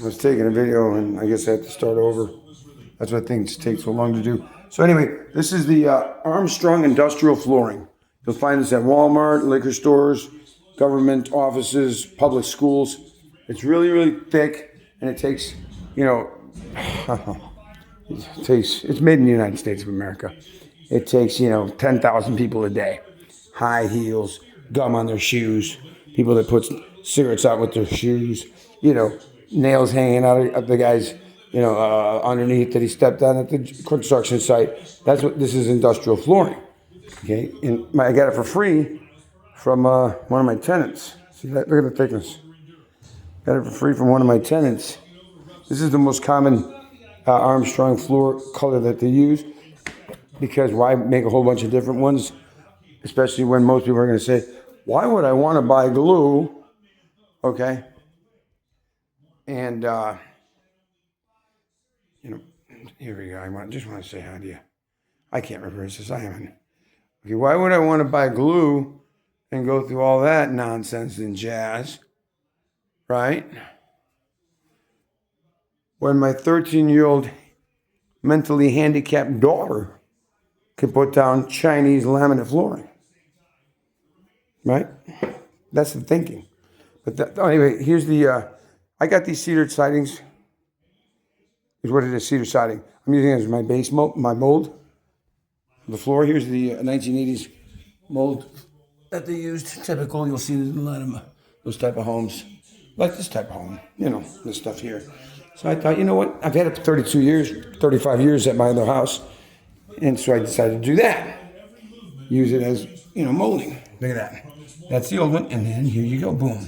was taking a video, and I guess I had to start over. That's what things take so long to do. So anyway, this is the Armstrong Industrial Flooring. You'll find this at Walmart, liquor stores, government offices, public schools. It's really, really thick, and it takes, it's made in the United States of America. It takes, 10,000 people a day. High heels, gum on their shoes, people that put cigarettes out with their shoes, nails hanging out of the guy's, underneath that he stepped on at the construction site. That's what this is, industrial flooring. Okay, and I got it for free from one of my tenants. See that? Look at the thickness. Got it for free from one of my tenants. This is the most common Armstrong floor color that they use, because why make a whole bunch of different ones, especially when most people are going to say, why would I want to buy glue? Okay. And, here we go. I just want to say hi to you. I can't reverse this. I haven't. Okay, why would I want to buy glue and go through all that nonsense and jazz, right? When my 13-year-old mentally handicapped daughter can put down Chinese laminate flooring, right? That's the thinking. But anyway, here's the, I got these cedar sidings. Is what it is, cedar siding. I'm using it as my base mold, my mold. The floor, here's the 1980s mold that they used. Typical, you'll see in a lot of those type of homes. Like this type of home, this stuff here. So I thought, you know what? I've had it for 32 years, 35 years at my other house. And so I decided to do that. Use it as, molding. Look at that. That's the old one. And then here you go, boom.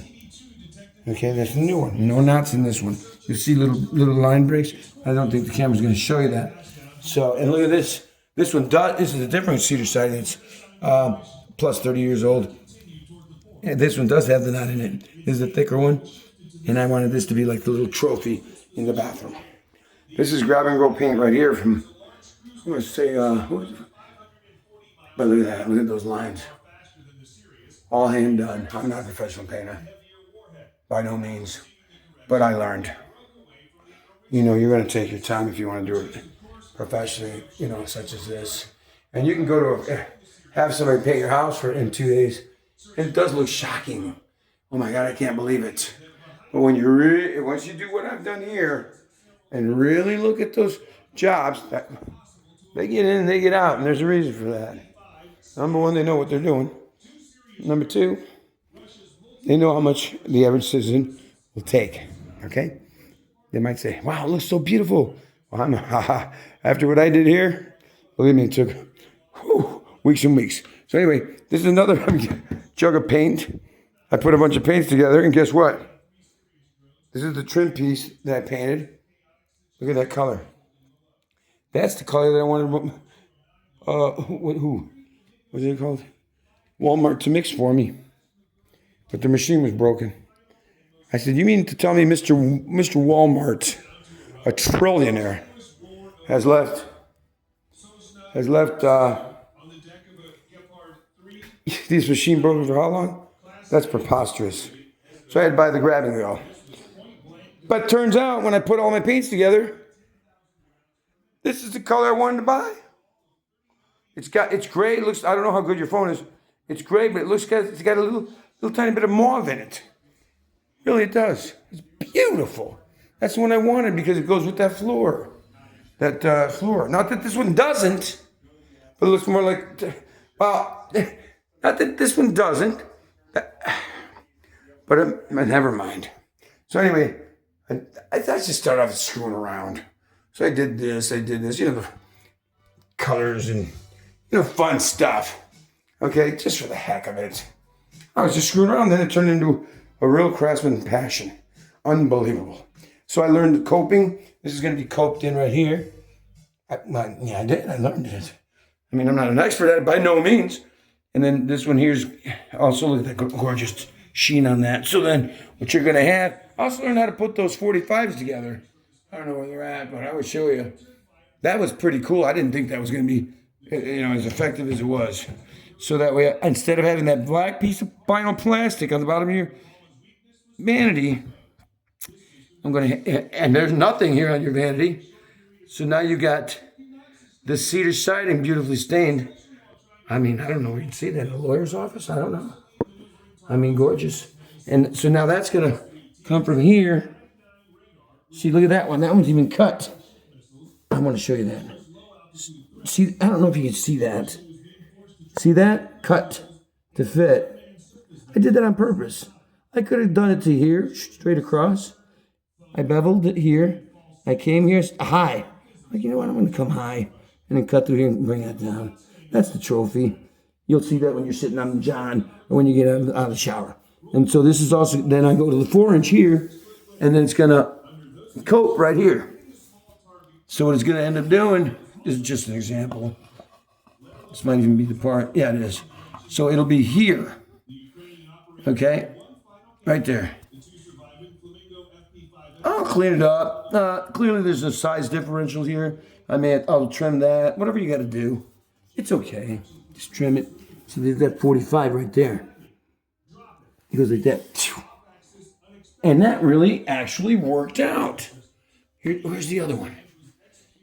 Okay, that's the new one. No knots in this one. You see little line breaks. I don't think the camera's going to show you that. So, and look at this. This one does. This is a different cedar siding. It's plus 30 years old. And this one does have the knot in it. This is a thicker one. And I wanted this to be like the little trophy in the bathroom. This is grab and go paint right here from, I'm going to say, but look at that. Look at those lines. All hand done. I'm not a professional painter. By no means. But I learned. You're going to take your time if you want to do it professionally, such as this. And you can go to have somebody paint your house in 2 days. And it does look shocking. Oh my God, I can't believe it. But when you once you do what I've done here and really look at those jobs, they get in and they get out, and there's a reason for that. Number one, they know what they're doing. Number two, they know how much the average citizen will take. Okay? They might say, wow, it looks so beautiful. Well, after what I did here, believe me, it took weeks and weeks. So anyway, this is another jug of paint. I put a bunch of paints together, and guess what? This is the trim piece that I painted. Look at that color. That's the color that I wanted, what's it called? Walmart to mix for me. But the machine was broken. I said, you mean to tell me Mr. Walmart, a trillionaire, has left these machine broken for how long? That's preposterous. So I had to buy the grabbing wheel. But turns out when I put all my paints together, this is the color I wanted to buy. It's gray. It looks, I don't know how good your phone is. It's gray, but it's got a little tiny bit of mauve in it. Really, it does. It's beautiful. That's the one I wanted because it goes with that floor. That floor. Not that this one doesn't, but it looks more like, well, not that this one doesn't, but never mind. So anyway, I just started off screwing around. So I did this, the colors and, fun stuff. Okay, just for the heck of it. I was just screwing around, then it turned into a real craftsman passion. Unbelievable. So I learned the coping. This is going to be coped in right here. I did. I learned it. I mean, I'm not an expert at it by no means. And then this one here's also, look at that gorgeous sheen on that. So then what you're going to have, I also learned how to put those 45s together. I don't know where they're at, but I will show you. That was pretty cool. I didn't think that was going to be, as effective as it was. So that way, instead of having that black piece of vinyl plastic on the bottom of your vanity, and there's nothing here on your vanity. So now you got the cedar siding beautifully stained. I mean, I don't know where you'd see that in a lawyer's office. I don't know. I mean, gorgeous. And so now that's going to come from here. See, look at that one. That one's even cut. I want to show you that. See, I don't know if you can see that. See that? Cut to fit. I did that on purpose. I could have done it to here, straight across. I beveled it here. I came here high. Like, you know what? I'm going to come high and then cut through here and bring that down. That's the trophy. You'll see that when you're sitting on John or when you get out of the shower. And so this is also, then I go to the 4-inch here, and then it's going to coat right here. So what it's going to end up doing, this is just an example. This might even be the part. Yeah, it is. So it'll be here. Okay? Right there. I'll clean it up. Clearly there's a size differential here. I'll trim that. Whatever you got to do. It's okay. Just trim it. So there's that 45 right there. It goes like that. And that really actually worked out. Where's the other one?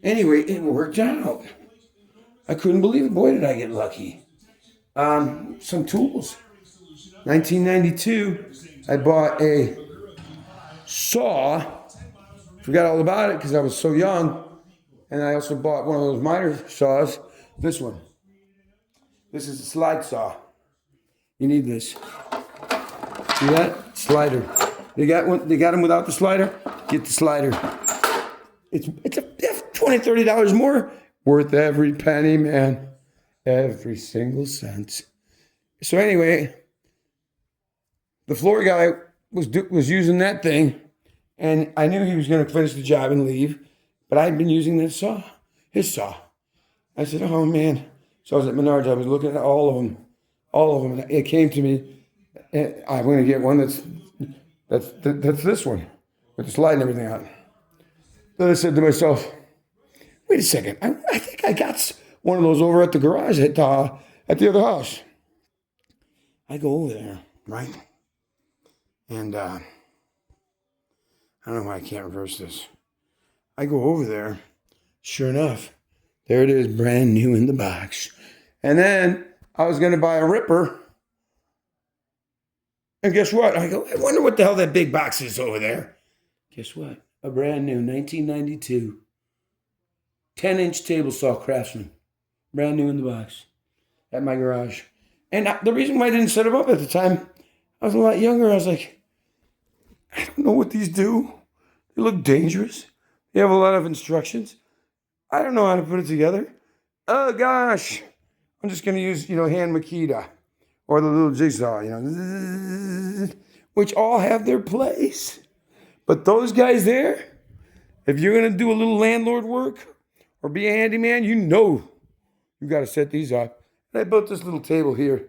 Anyway, it worked out. I couldn't believe it. Boy, did I get lucky. Some tools. 1992, I bought a saw. Forgot all about it because I was so young. And I also bought one of those miter saws. This one. This is a slide saw. You need this. See that? Slider. They got one. They got them without the slider. Get the slider. It's $20, $30 more. Worth every penny, man. Every single cent. So anyway, the floor guy was using that thing, and I knew he was going to finish the job and leave, but I had been using that saw, his saw. I said, oh man. So I was at Menards. I was looking at all of them. And it came to me, and I'm going to get one that's this one with the slide and everything on. Then I said to myself, wait a second. I think I got one of those over at the garage at the other house. I go over there, right? And I don't know why I can't reverse this. I go over there. Sure enough, there it is, brand new in the box. And then I was going to buy a ripper. And guess what? I go, I wonder what the hell that big box is over there. Guess what? A brand new 1992 10-inch table saw Craftsman. Brand new in the box at my garage. And the reason why I didn't set them up at the time, I was a lot younger. I was like, I don't know what these do. They look dangerous. They have a lot of instructions. I don't know how to put it together. Oh, gosh. I'm just going to use, hand Makita or the little jigsaw, which all have their place. But those guys there, if you're going to do a little landlord work or be a handyman, you got to set these up. And I built this little table here.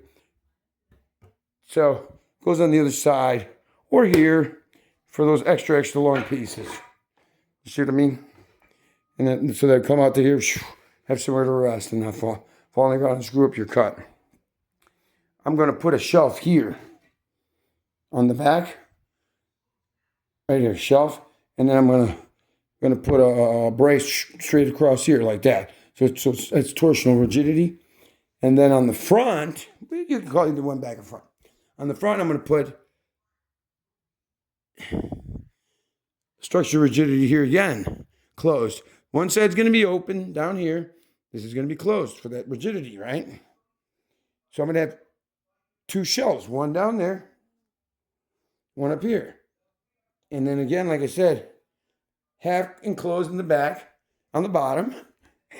So it goes on the other side or here for those extra long pieces. You see what I mean? And then, so they come out to here, have somewhere to rest and not fall on the ground and screw up your cut. I'm going to put a shelf here on the back. Right here, shelf. And then I'm going to put a brace straight across here like that. So it's torsional rigidity. And then on the front, you can call it the one back and front. On the front, I'm going to put structural rigidity here again, closed. One side's going to be open down here. This is going to be closed for that rigidity, right? So I'm going to have two shelves, one down there, one up here. And then again, like I said, half enclosed in the back, on the bottom.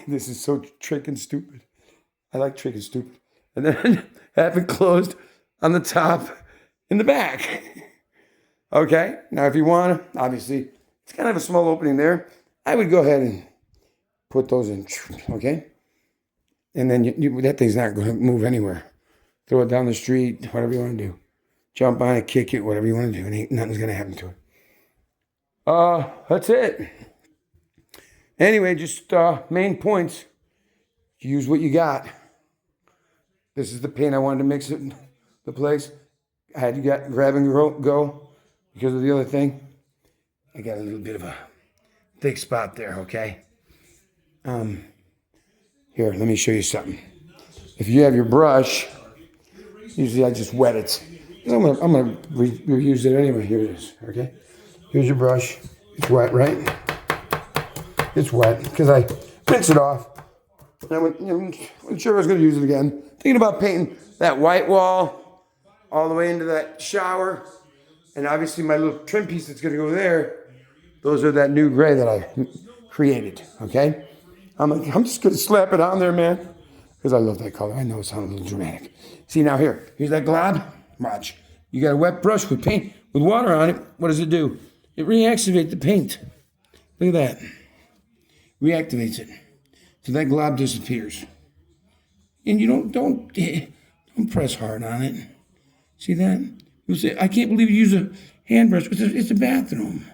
This is so trick and stupid. I like trick and stupid. And then half enclosed on the top in the back. Okay, now if you want to, obviously, it's kind of a small opening there. I would go ahead and put those in, okay? And then that thing's not going to move anywhere. Throw it down the street, whatever you want to do. Jump on it, kick it, whatever you want to do. And nothing's going to happen to it. That's it. Anyway, just main points. Use what you got. This is the paint I wanted to mix it in the place. I had to grab and go because of the other thing. I got a little bit of a thick spot there, okay? Here, let me show you something. If you have your brush, usually I just wet it. I'm gonna reuse it anyway. Here it is, okay? Here's your brush. It's wet, right? It's wet because I rinse it off. I wasn't sure I was gonna use it again. Thinking about painting that white wall all the way into that shower. And obviously my little trim piece that's gonna go there, those are that new gray that I created, okay? I'm just gonna slap it on there, man, because I love that color. I know it sounds a little dramatic. See now here's that glob. Watch. You got a wet brush with paint, with water on it. What does it do? It reactivates the paint. Look at that. Reactivates it. So that glob disappears. And you don't press hard on it. See that? You say, I can't believe you use a hand brush. It's a bathroom,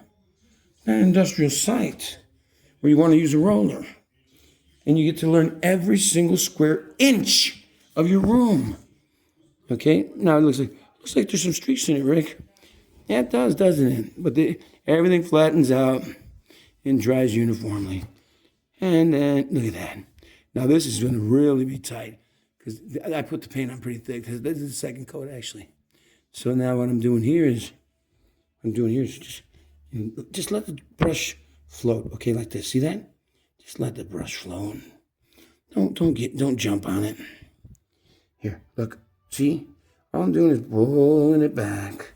not an industrial site where you want to use a roller. And you get to learn every single square inch of your room. Okay? Now it looks like there's some streaks in it, Rick. Yeah, it does, doesn't it? But everything flattens out and dries uniformly. And then, look at that. Now this is going to really be tight because I put the paint on pretty thick. This is the second coat, actually. So now what I'm doing here is just let the brush float, okay, like this. See that? Just let the brush float. Don't jump on it. Here, look. See? All I'm doing is rolling it back.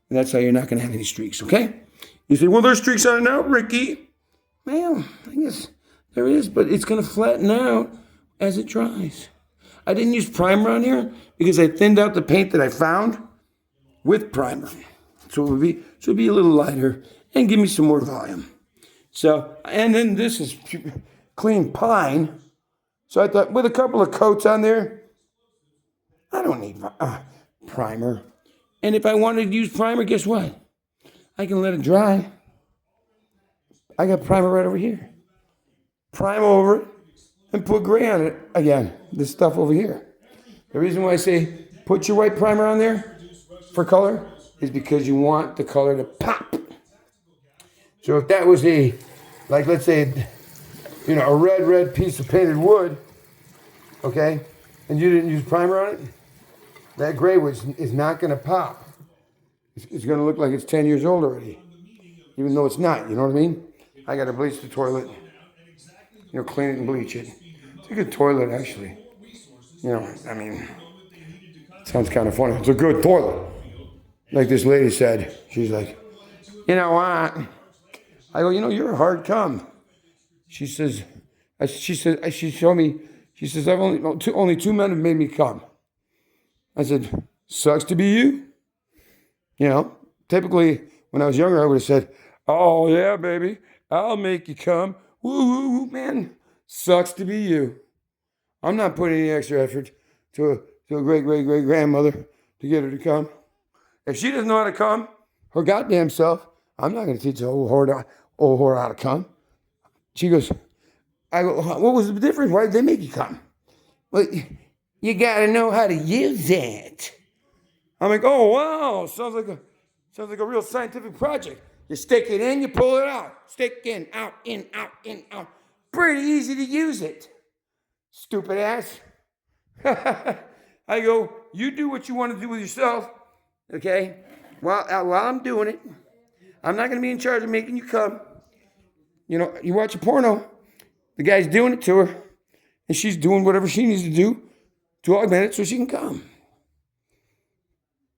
And that's how you're not going to have any streaks, okay? You say, well, there's streaks on it now, Ricky. Well, I guess there is, but it's going to flatten out as it dries. I didn't use primer on here because I thinned out the paint that I found with primer. So it would be a little lighter and give me some more volume. So, and then this is clean pine. So I thought with a couple of coats on there, I don't need primer. And if I wanted to use primer, guess what? I can let it dry. I got primer right over here. Prime over it and put gray on it. Again, this stuff over here. The reason why I say put your white primer on there for color is because you want the color to pop. So if that was let's say, a red piece of painted wood, okay, and you didn't use primer on it, that gray is not going to pop. It's going to look like it's 10 years old already, even though it's not, you know what I mean? I got to bleach the toilet, clean it and bleach it. It's a good toilet, actually. It sounds kind of funny. It's a good toilet. Like this lady said, she's like, you know what? I go, you're a hard cum. She showed me, she says, I've only two men have made me come. I said, sucks to be you. Typically, when I was younger, I would have said, oh, yeah, baby, I'll make you come. Woo, man, sucks to be you. I'm not putting any extra effort to a great-great-great-grandmother to get her to come. If she doesn't know how to come, her goddamn self, I'm not going to teach the old whore how to come. She goes, I go, what was the difference? Why did they make you come? Well, you got to know how to use it. I'm like, oh, wow, sounds like a real scientific project. You stick it in, you pull it out. Stick in, out, in, out, in, out. Pretty easy to use it. Stupid ass. I go, you do what you want to do with yourself, okay? While I'm doing it, I'm not going to be in charge of making you come. You watch a porno, the guy's doing it to her, and she's doing whatever she needs to do to augment it so she can come.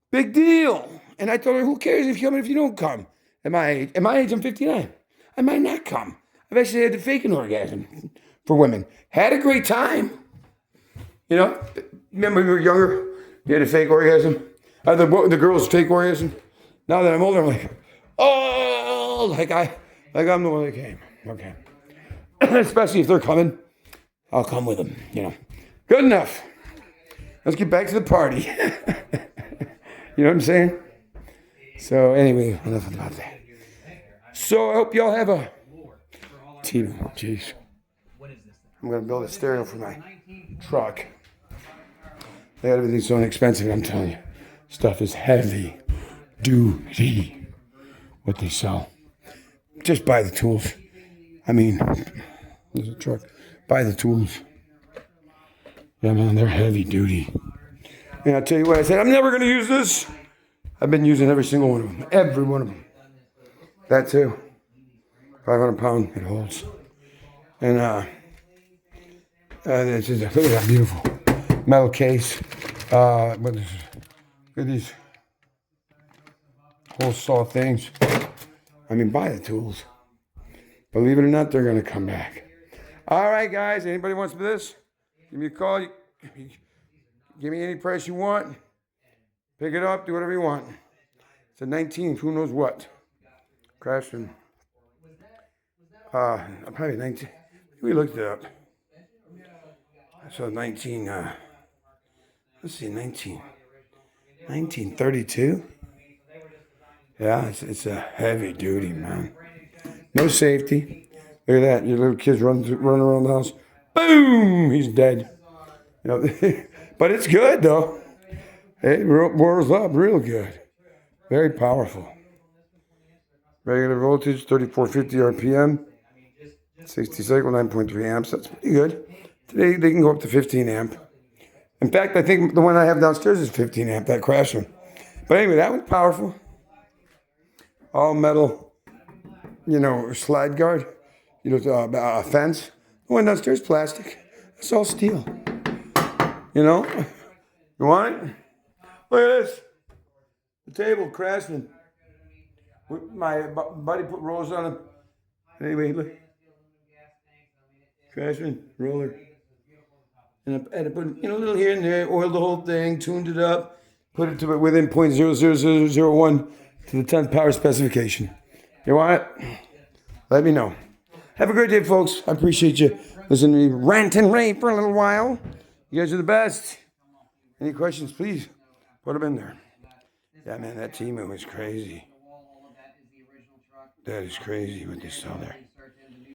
Big deal. And I told her, who cares if you come and if you don't come? At my age, I'm 59. I might not come. I've actually had to fake an orgasm for women. Had a great time. Remember when we were younger, you had a fake orgasm? The girls fake orgasm. Now that I'm older, I'm like, oh, like I'm the one that came. Okay. Especially if they're coming, I'll come with them, Good enough. Let's get back to the party. You know what I'm saying? So anyway, enough about that. So I hope y'all have a TV. Jeez. I'm going to build a stereo for my truck. Everything's so inexpensive, I'm telling you. Stuff is heavy duty, what they sell. just buy the tools. I mean, there's a truck. Buy the tools. Yeah, man, they're heavy duty. And I'll tell you what, I said, I'm never going to use this. I've been using every single one of them. Every one of them. That too. 500 pound it holds. And this is look at that beautiful metal case. Look at these whole saw things. I mean, buy the tools. Believe it or not, they're going to come back. All right, guys. Anybody wants this? Give me a call. Give me any price you want. Pick it up. Do whatever you want. It's a 19. Who knows what? Craftsman. Probably 19. We looked it up. So 19. Let's see, 1932. Yeah, it's a heavy duty, man. No safety. Look at that. Your little kid's running around the house. Boom! He's dead. You know, but it's good though. It roars up real good. Very powerful. Regular voltage, 3450 RPM. 60 cycle, 9.3 amps. That's pretty good. Today they can go up to 15 amp. In fact, I think the one I have downstairs is 15 amp, that craftsman. But anyway, that one's powerful. All metal, slide guard. A fence. The one downstairs, plastic. It's all steel. You want it? Look at this. The table, craftsman. My buddy put rolls on it. Anyway, look. Craftsman, roller. And I put, a little here and there, oiled the whole thing, tuned it up, put it to within 0.00001 to the 10th power specification. You want it? Let me know. Have a great day, folks. I appreciate you listening to me rant and rave for a little while. You guys are the best. Any questions, please put them in there. Yeah, man, that Timu is crazy. That is crazy what they sell there.